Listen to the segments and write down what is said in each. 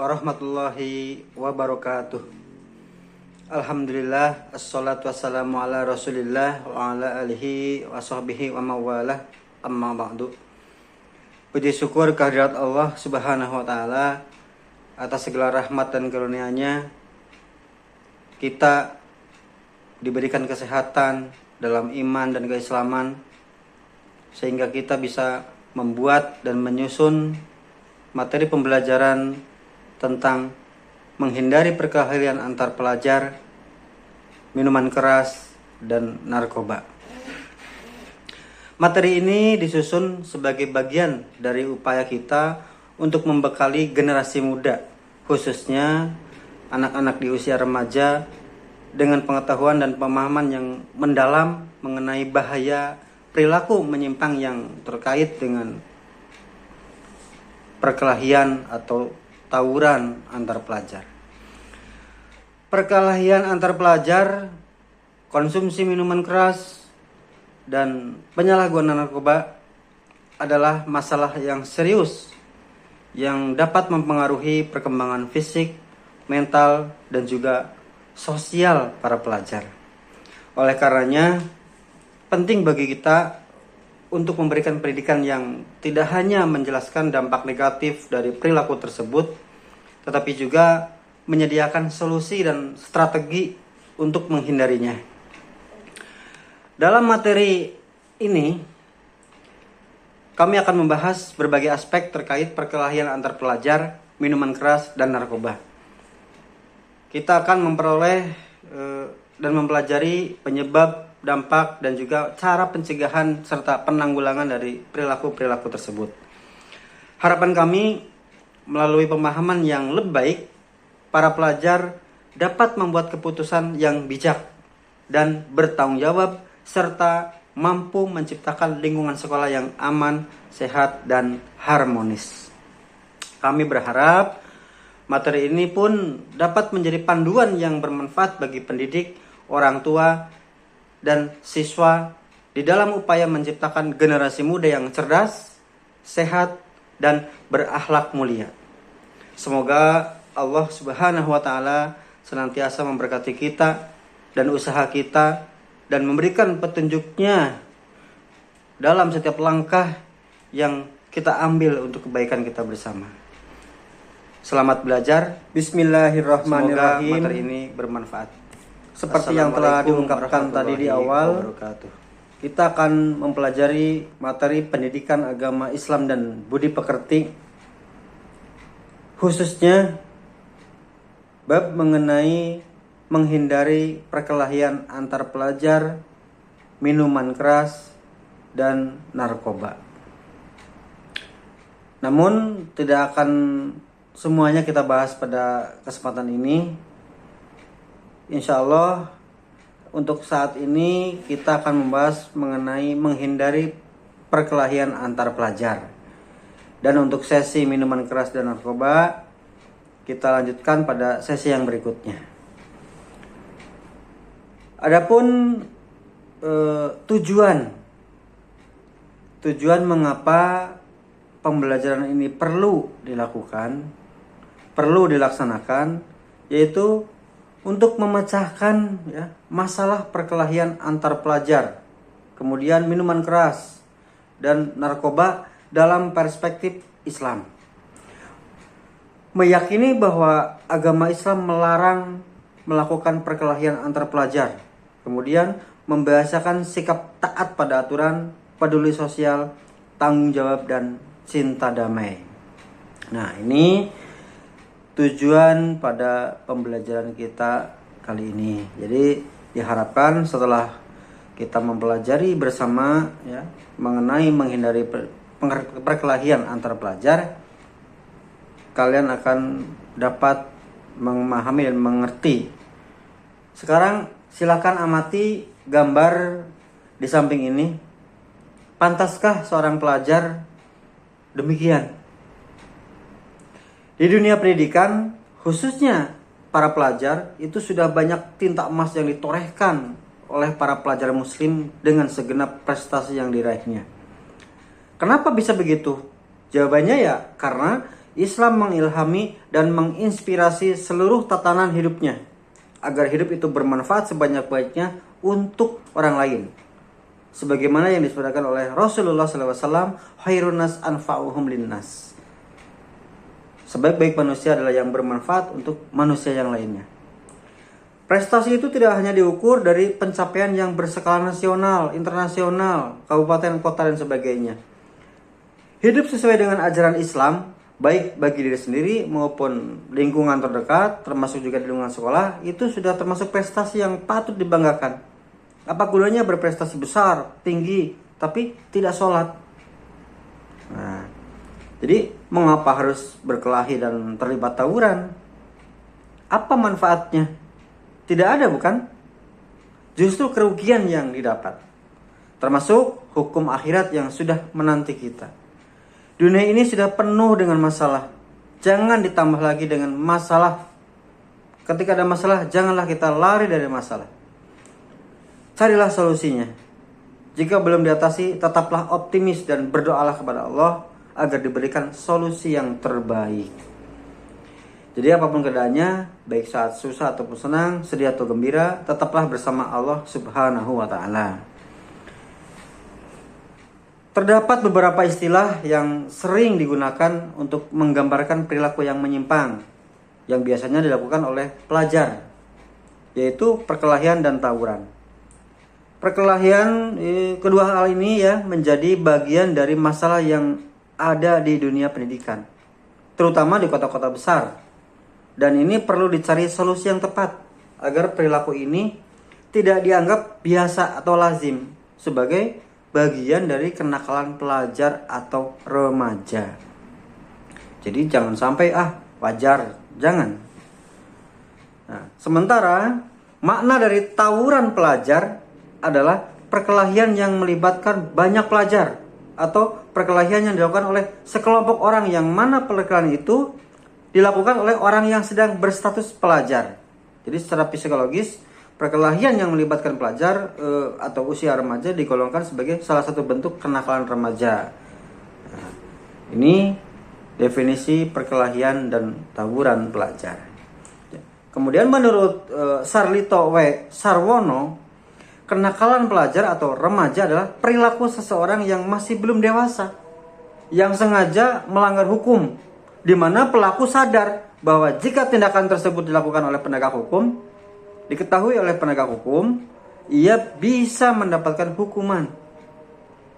warahmatullahi wabarakatuh. Alhamdulillah, assalatu wassalamu ala rasulillah wa ala alihi wa sahbihi wa mawalah, amma ba'du. Puji syukur kehadirat Allah subhanahu wa ta'ala atas segala rahmat dan karunia-Nya. Kita diberikan kesehatan dalam iman dan keislaman, sehingga kita bisa membuat dan menyusun materi pembelajaran tentang menghindari perkelahian antar pelajar, minuman keras, dan narkoba. Materi ini disusun sebagai bagian dari upaya kita untuk membekali generasi muda, khususnya anak-anak di usia remaja, dengan pengetahuan dan pemahaman yang mendalam mengenai bahaya perilaku menyimpang yang terkait dengan perkelahian atau tawuran antar pelajar. Perkelahian antar pelajar, konsumsi minuman keras, dan penyalahgunaan narkoba adalah masalah yang serius yang dapat mempengaruhi perkembangan fisik, mental, dan juga sosial para pelajar. Oleh karenanya, penting bagi kita untuk memberikan pendidikan yang tidak hanya menjelaskan dampak negatif dari perilaku tersebut, tetapi juga menyediakan solusi dan strategi untuk menghindarinya. Dalam materi ini, kami akan membahas berbagai aspek terkait perkelahian antar pelajar, minuman keras, dan narkoba. Kita akan memperoleh dan mempelajari penyebab, dampak, dan juga cara pencegahan serta penanggulangan dari perilaku-perilaku tersebut. Harapan kami, melalui pemahaman yang lebih baik, para pelajar dapat membuat keputusan yang bijak dan bertanggung jawab, serta mampu menciptakan lingkungan sekolah yang aman, sehat, dan harmonis. Kami berharap materi ini pun dapat menjadi panduan yang bermanfaat bagi pendidik, orang tua, dan siswa di dalam upaya menciptakan generasi muda yang cerdas, sehat, dan berakhlak mulia. Semoga Allah Subhanahu wa ta'ala senantiasa memberkati kita dan usaha kita, dan memberikan petunjuknya dalam setiap langkah yang kita ambil untuk kebaikan kita bersama. Selamat belajar. Bismillahirrahmanirrahim. Semoga materi ini bermanfaat. Seperti yang telah diungkapkan tadi di awal, kita akan mempelajari materi pendidikan agama Islam dan budi pekerti, khususnya bab mengenai menghindari perkelahian antar pelajar, minuman keras, dan narkoba. Namun tidak akan semuanya kita bahas pada kesempatan ini. Insya Allah untuk saat ini kita akan membahas mengenai menghindari perkelahian antar pelajar. Dan untuk sesi minuman keras dan narkoba, kita lanjutkan pada sesi yang berikutnya. Adapun tujuan mengapa pembelajaran ini perlu dilaksanakan, yaitu untuk memecahkan masalah perkelahian antar pelajar, kemudian minuman keras dan narkoba dalam perspektif Islam. Meyakini bahwa agama Islam melarang melakukan perkelahian antar pelajar, kemudian membiasakan sikap taat pada aturan, peduli sosial, tanggung jawab, dan cinta damai. Nah, ini tujuan pada pembelajaran kita kali ini. Jadi diharapkan setelah kita mempelajari bersama mengenai menghindari perkelahian antar pelajar, kalian akan dapat memahami dan mengerti. Sekarang silakan amati gambar di samping ini. Pantaskah seorang pelajar demikian? Di dunia pendidikan, khususnya para pelajar, itu sudah banyak tinta emas yang ditorehkan oleh para pelajar muslim dengan segenap prestasi yang diraihnya. Kenapa bisa begitu? Jawabannya ya karena Islam mengilhami dan menginspirasi seluruh tatanan hidupnya agar hidup itu bermanfaat sebanyak-banyaknya untuk orang lain. Sebagaimana yang disebutkan oleh Rasulullah SAW, khairun nas anfa'uhum linnas. Sebaik-baik manusia adalah yang bermanfaat untuk manusia yang lainnya. Prestasi itu tidak hanya diukur dari pencapaian yang berskala nasional, internasional, kabupaten, kota, dan sebagainya. Hidup sesuai dengan ajaran Islam, baik bagi diri sendiri maupun lingkungan terdekat, termasuk juga di lingkungan sekolah, itu sudah termasuk prestasi yang patut dibanggakan. Apa gunanya berprestasi besar, tinggi, tapi tidak sholat? Nah, jadi mengapa harus berkelahi dan terlibat tawuran? Apa manfaatnya? Tidak ada, bukan? Justru kerugian yang didapat. Termasuk hukum akhirat yang sudah menanti kita. Dunia ini sudah penuh dengan masalah. Jangan ditambah lagi dengan masalah. Ketika ada masalah, janganlah kita lari dari masalah. Carilah solusinya. Jika belum diatasi, tetaplah optimis dan berdoalah kepada Allah agar diberikan solusi yang terbaik. Jadi apapun keadaannya, baik saat susah ataupun senang, sedih atau gembira, tetaplah bersama Allah Subhanahu wa Ta'ala. Terdapat beberapa istilah yang sering digunakan untuk menggambarkan perilaku yang menyimpang, yang biasanya dilakukan oleh pelajar, yaitu perkelahian dan tawuran. Perkelahian, kedua hal ini ya menjadi bagian dari masalah yang ada di dunia pendidikan, terutama di kota-kota besar. Dan ini perlu dicari solusi yang tepat agar perilaku ini tidak dianggap biasa atau lazim sebagai bagian dari kenakalan pelajar atau remaja. Jadi jangan sampai wajar, jangan. Nah, sementara makna dari tawuran pelajar adalah perkelahian yang melibatkan banyak pelajar atau perkelahian yang dilakukan oleh sekelompok orang yang mana perkelahian itu dilakukan oleh orang yang sedang berstatus pelajar. Jadi secara psikologis, perkelahian yang melibatkan pelajar atau usia remaja digolongkan sebagai salah satu bentuk kenakalan remaja. Nah, ini definisi perkelahian dan tawuran pelajar. Kemudian menurut Sarlito W. Sarwono, kenakalan pelajar atau remaja adalah perilaku seseorang yang masih belum dewasa, yang sengaja melanggar hukum, di mana pelaku sadar bahwa jika tindakan tersebut dilakukan oleh penegak hukum, diketahui oleh penegak hukum, ia bisa mendapatkan hukuman.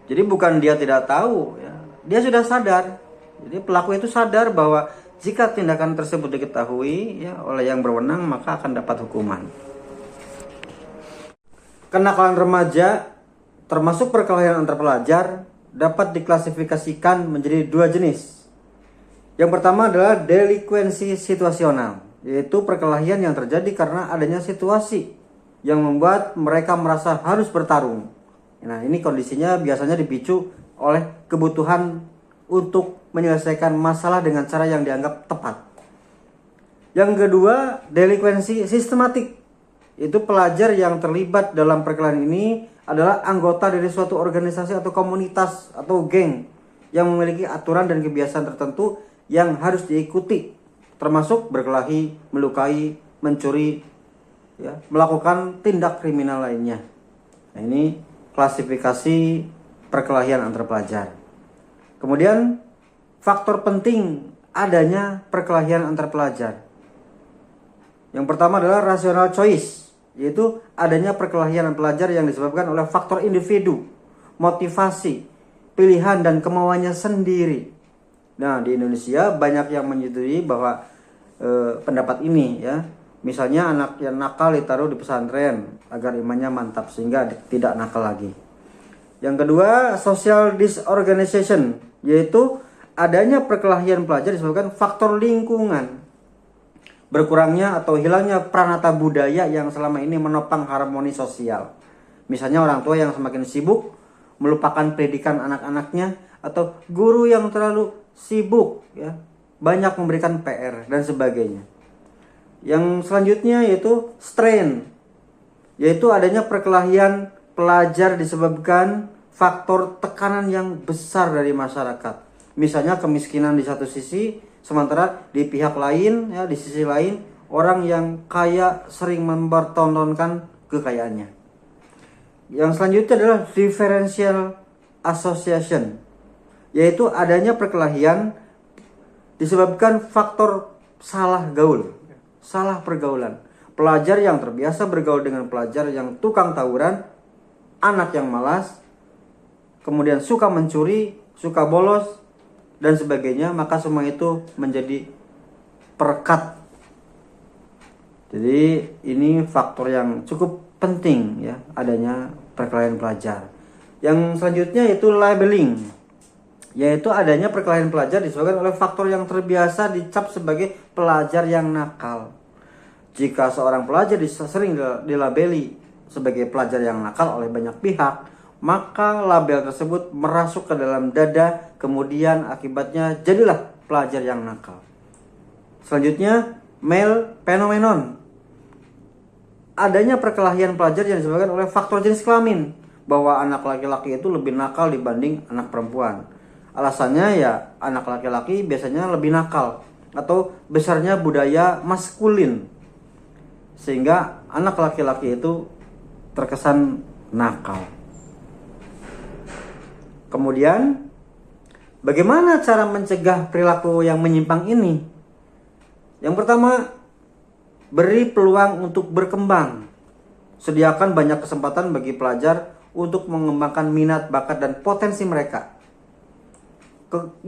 Jadi bukan dia tidak tahu, ya, dia sudah sadar. Jadi pelaku itu sadar bahwa jika tindakan tersebut diketahui ya oleh yang berwenang, maka akan dapat hukuman. Kenakalan remaja termasuk perkelahian antar pelajar dapat diklasifikasikan menjadi dua jenis. Yang pertama adalah delinkuensi situasional, yaitu perkelahian yang terjadi karena adanya situasi yang membuat mereka merasa harus bertarung. Nah, ini kondisinya biasanya dipicu oleh kebutuhan untuk menyelesaikan masalah dengan cara yang dianggap tepat. Yang kedua, delinkuensi sistematik. Itu pelajar yang terlibat dalam perkelahian ini adalah anggota dari suatu organisasi atau komunitas atau geng yang memiliki aturan dan kebiasaan tertentu yang harus diikuti, termasuk berkelahi, melukai, mencuri, ya, melakukan tindak kriminal lainnya. Nah, ini klasifikasi perkelahian antar pelajar. Kemudian faktor penting adanya perkelahian antar pelajar. Yang pertama adalah rational choice, yaitu adanya perkelahian pelajar yang disebabkan oleh faktor individu, motivasi, pilihan dan kemauannya sendiri. Nah, di Indonesia banyak yang menyetujui bahwa pendapat ini ya. Misalnya anak yang nakal ditaruh di pesantren agar imannya mantap sehingga tidak nakal lagi. Yang kedua, social disorganization, yaitu adanya perkelahian pelajar disebabkan faktor lingkungan. Berkurangnya atau hilangnya pranata budaya yang selama ini menopang harmoni sosial. Misalnya orang tua yang semakin sibuk melupakan pendidikan anak-anaknya, atau guru yang terlalu sibuk ya, banyak memberikan PR dan sebagainya. Yang selanjutnya yaitu strain, yaitu adanya perkelahian pelajar disebabkan faktor tekanan yang besar dari masyarakat. Misalnya kemiskinan di satu sisi, Sementara di pihak lain, ya, di sisi lain, orang yang kaya sering mempertontonkan kekayaannya. Yang selanjutnya adalah differential association, yaitu adanya perkelahian disebabkan faktor salah gaul, salah pergaulan. Pelajar yang terbiasa bergaul dengan pelajar yang tukang tawuran, anak yang malas, kemudian suka mencuri, suka bolos, dan sebagainya, maka semua itu menjadi perekat. Jadi ini faktor yang cukup penting, ya, adanya perkelahian pelajar. Yang selanjutnya yaitu labeling, yaitu adanya perkelahian pelajar disebabkan oleh faktor yang terbiasa dicap sebagai pelajar yang nakal. Jika seorang pelajar sering dilabeli sebagai pelajar yang nakal oleh banyak pihak, maka label tersebut merasuk ke dalam dada, kemudian akibatnya jadilah pelajar yang nakal. Selanjutnya, male phenomenon. Adanya perkelahian pelajar yang disebabkan oleh faktor jenis kelamin, bahwa anak laki-laki itu lebih nakal dibanding anak perempuan. Alasannya ya, anak laki-laki biasanya lebih nakal atau besarnya budaya maskulin, sehingga anak laki-laki itu terkesan nakal. Kemudian, bagaimana cara mencegah perilaku yang menyimpang ini? Yang pertama, beri peluang untuk berkembang. Sediakan banyak kesempatan bagi pelajar untuk mengembangkan minat, bakat, dan potensi mereka.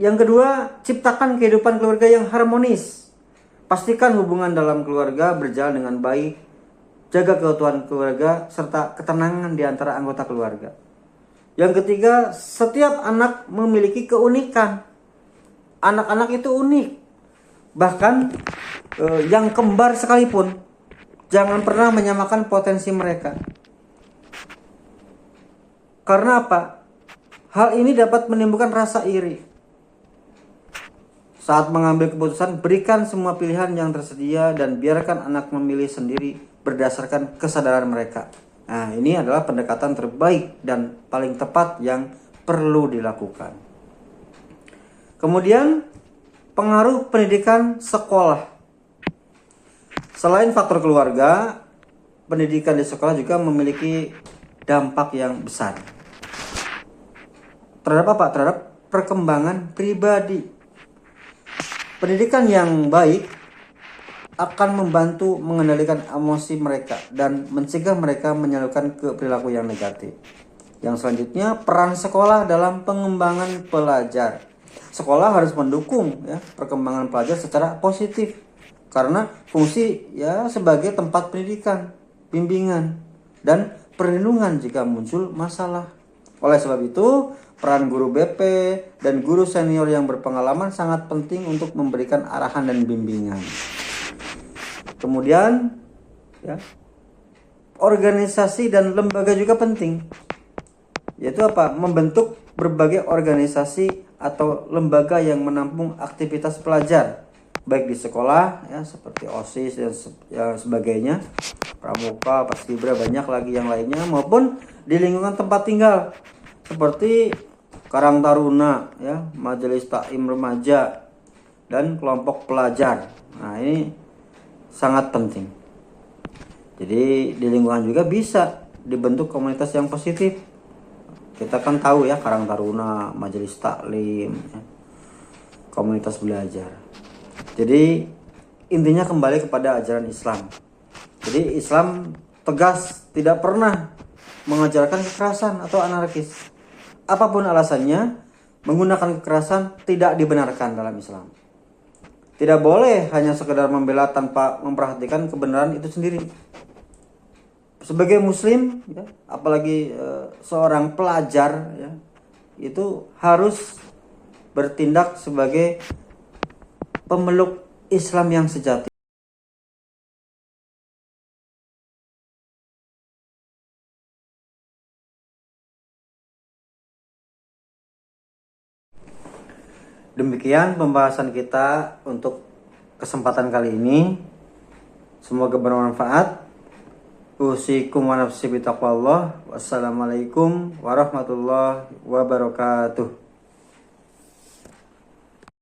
Yang kedua, ciptakan kehidupan keluarga yang harmonis. Pastikan hubungan dalam keluarga berjalan dengan baik. Jaga keutuhan keluarga serta ketenangan di antara anggota keluarga. Yang ketiga, setiap anak memiliki keunikan. Anak-anak itu unik. Bahkan yang kembar sekalipun, jangan pernah menyamakan potensi mereka. Karena apa? Hal ini dapat menimbulkan rasa iri. Saat mengambil keputusan, berikan semua pilihan yang tersedia dan biarkan anak memilih sendiri berdasarkan kesadaran mereka. Nah, ini adalah pendekatan terbaik dan paling tepat yang perlu dilakukan. Kemudian, pengaruh pendidikan sekolah. Selain faktor keluarga, pendidikan di sekolah juga memiliki dampak yang besar. Terhadap apa? Terhadap perkembangan pribadi. Pendidikan yang baik akan membantu mengendalikan emosi mereka dan mencegah mereka menyalurkan ke perilaku yang negatif. Yang selanjutnya, peran sekolah dalam pengembangan pelajar. Sekolah harus mendukung, ya, perkembangan pelajar secara positif karena fungsi, ya, sebagai tempat pendidikan, bimbingan, dan perlindungan jika muncul masalah. Oleh sebab itu, peran guru BP dan guru senior yang berpengalaman sangat penting untuk memberikan arahan dan bimbingan. Kemudian, ya, organisasi dan lembaga juga penting. Yaitu apa? Membentuk berbagai organisasi atau lembaga yang menampung aktivitas pelajar, baik di sekolah, ya, seperti OSIS dan sebagainya, Pramuka, Paskibra, banyak lagi yang lainnya, maupun di lingkungan tempat tinggal seperti Karang Taruna, ya, Majelis Taklim Remaja, dan kelompok pelajar. Nah, ini sangat penting. Jadi di lingkungan juga bisa dibentuk komunitas yang positif. Kita kan tahu, ya, Karang Taruna, Majelis Taklim, ya, komunitas belajar. Jadi intinya kembali kepada ajaran Islam. Jadi Islam tegas tidak pernah mengajarkan kekerasan atau anarkis. Apapun alasannya, menggunakan kekerasan tidak dibenarkan dalam Islam. Tidak boleh hanya sekedar membela tanpa memperhatikan kebenaran itu sendiri. Sebagai Muslim, ya, apalagi seorang pelajar, ya, itu harus bertindak sebagai pemeluk Islam yang sejati. Demikian pembahasan kita untuk kesempatan kali ini. Semoga bermanfaat. Usikum wa nafsi bitaqwallah. Wassalamualaikum warahmatullahi wabarakatuh.